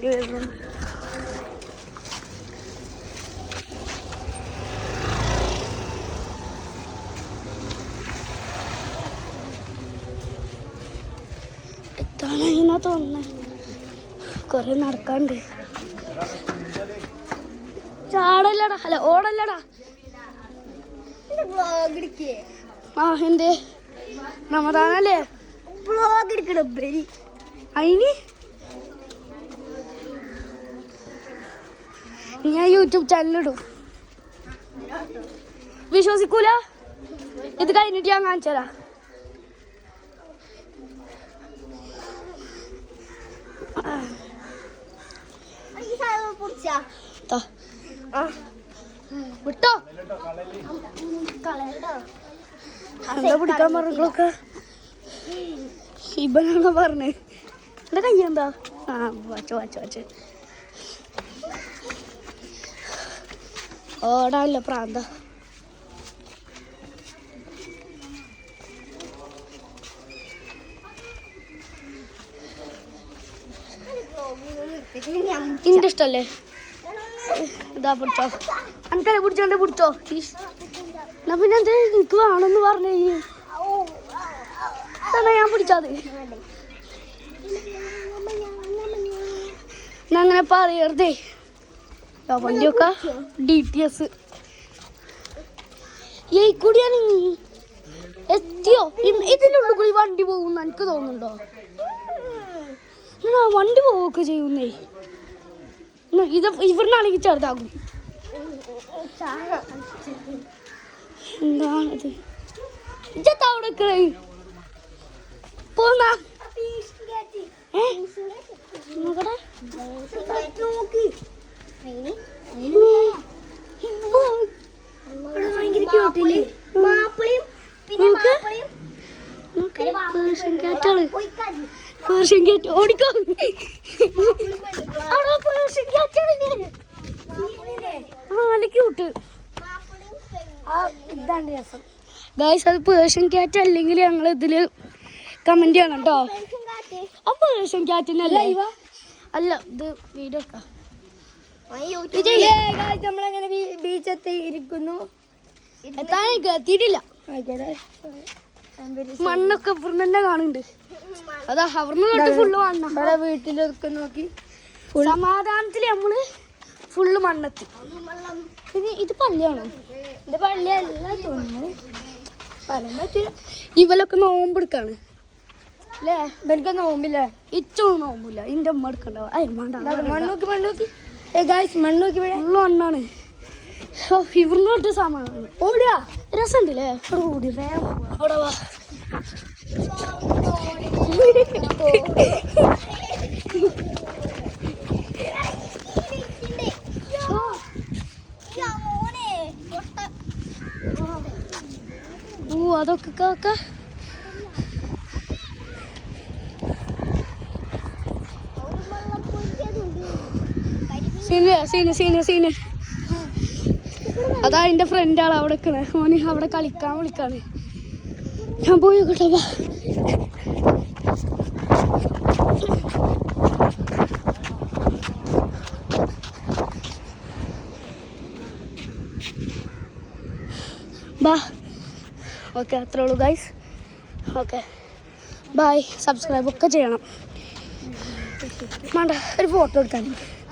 വണ്ടി വരുന്നു. എത്താനാ തോന്നുന്നത്. കൊറേ നടക്കാണ്ട്. ചാടല്ലടാ, അല്ല ഓടല്ലടാ. ആ എന്തേ റമദാനല്ലേ വ്ളോഗ് എടുക്കണം. അതിന് ഞാൻ യൂട്യൂബ് ചാനലിടും. വിശ്വസിക്കൂല? ഇത് കഴിഞ്ഞിട്ട് ഞാൻ കാണിച്ചതാ. വിട്ടോ എന്താ പിടിക്കാൻ പറഞ്ഞൊക്കെ ഇവനാണോ പറഞ്ഞേ? എന്റെ കയ്യെന്താ? ആ വച്ച ഓടാല്ല പ്രാന്ത. ഇന്റെ ഇഷ്ടല്ലേ? ഇതാ പിടിച്ചോ. എനിക്കല്ലേ പിടിച്ചോണ്ടേ പിടിച്ചോ. എന്നാ പിന്നെ എന്താ എനിക്ക് വേണമെന്ന് പറഞ്ഞേ? ഞാൻ പിടിച്ചാത് അങ്ങനെ പറയരുതേ. വണ്ടിയൊക്കെ DTS കൂടിയാണ് എത്തിയോ? ഇതിനുള്ളിൽ കൂടി വണ്ടി പോകുന്ന എനിക്ക് തോന്നുന്നുണ്ടോ? വണ്ടി പോവുകയൊക്കെ ചെയ്യുന്നേ. ഇത് ഇവിടുന്നാണെങ്കിൽ ചെറുതാകും. എന്താണത്? അവിടെ പോന്ന ഓടിക്കോ. നല്ല ക്യൂട്ട്. ഇതാണ് രസം ഗൈസ്. അത് പേർഷ്യൻ ക്യാറ്റ് അല്ലെങ്കിൽ ഞങ്ങൾ ഇതില് കമന്റ് ചെയ്യണം കേട്ടോ. ആ പേർഷ്യൻ ക്യാറ്റിനല്ലേ? അല്ല ഇത് വീഡിയോ നമ്മളങ്ങനെ ബീച്ചെത്തി ഇരിക്കുന്നു. എത്തിയിട്ടില്ല. മണ്ണൊക്കെ ഇവിടുന്ന് തന്നെ കാണുന്നുണ്ട്. അതാ അവിടുന്ന് ഫുള്ള് മണ്ണ. വീട്ടിലൊക്കെ നോക്കി സമാധാനത്തില് നമ്മള് ഫുള്ള് മണ്ണെത്തി. ഇത് പള്ളിയാണോ? ഇത് പള്ളിയല്ല തോന്നുന്നു. ഇവലൊക്കെ നോമ്പെടുക്കാണ് അല്ലേ? ഇവർക്ക് നോമ്പില്ലേ? ഇച്ചൊന്നും നോമ്പില്ല. ഇന്റെ അമ്മ എടുക്കണ്ടാവും. മണ്ണൂക്കി മണ്ണൂക്കി ഫുള്ള് മണ്ണാണ്. ഇവിടുന്നോട്ട് സമാധാനം. ഓടിയാ രസമുണ്ടല്ലേ? ഓടി അവിടെ വാ. അതൊക്കെ കാക്ക സീന് അതാ എന്റെ ഫ്രണ്ടാണ് അവിടെ നിൽക്കണേ. മോന് അവിടെ കളിക്കാൻ വിളിക്കാണ്. ഞാൻ പോയി കേട്ടോ. ബാ. ഓക്കെ അത്രേ ഉള്ളൂ ഗൈസ്. Okay bye. സബ്സ്ക്രൈബ് ഒക്കെ ചെയ്യണം. വേണ്ട ഒരു ഫോട്ടോ എടുക്കാൻ.